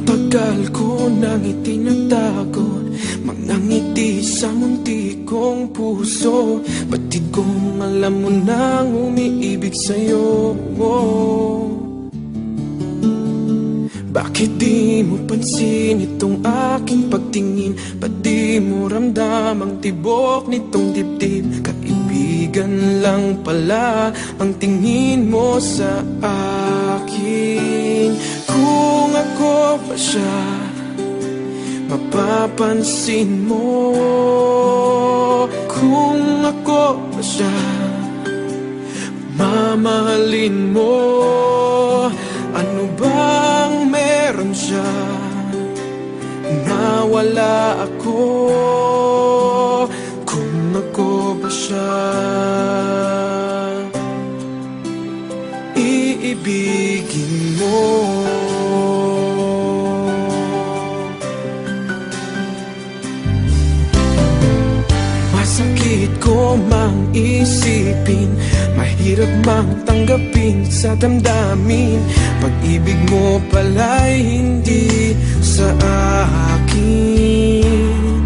Matagal ko nang itinatago mga ngiti sa munti kong puso. Batid kong alam mo nang umiibig sa'yo. Bakit di mo pansin itong aking pagtingin? Ba't di mo ramdam ang tibok nitong dibdib? Kaibigan lang pala ang tingin mo sa akin. Kung ako pa siya, mapapansin mo. Kung ako pa siya, mamahalin mo. Ano bang meron siya na wala ako? Kung ako ba siya, iibigin mo. Masakit ko mang isipin, mahirap mang tanggapin sa damdamin. Pag-ibig mo pala'y hindi sa akin.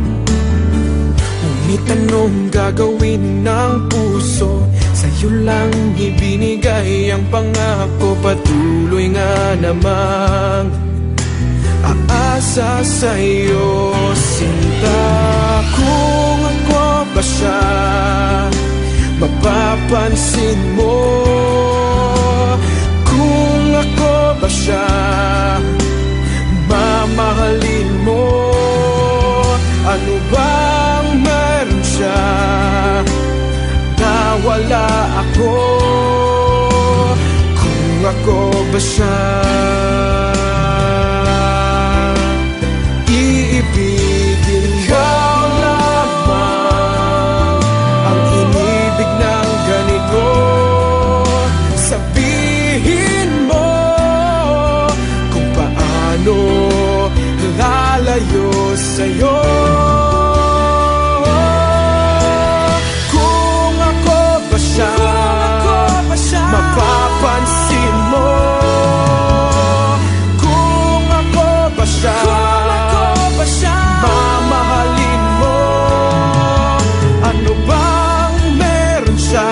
Ngunit anong gagawin ng puso? Sa'yo lang ibinigay ang pangako. Patuloy nga namang aasa sa'yo, sinta. Kung ako ba siya, mapapansin mo. Kung ako ba siya, mamahalin mo. Ano bang meron siya na wala ako? Kung ako ba siya, iibigin ikaw lamang ang inibig ng ganito. Sabihin mo kung paano lalayo sa'yo. Kung ako ba siya, mapapansin mo. Kung ako ba siya, mamahalin mo. Ano bang meron siya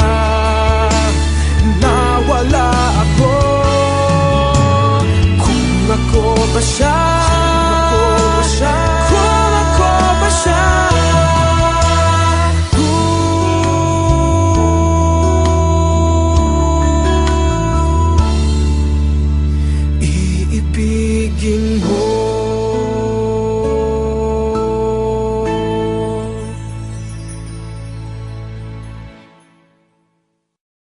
na wala ako? Kung ako ba siya,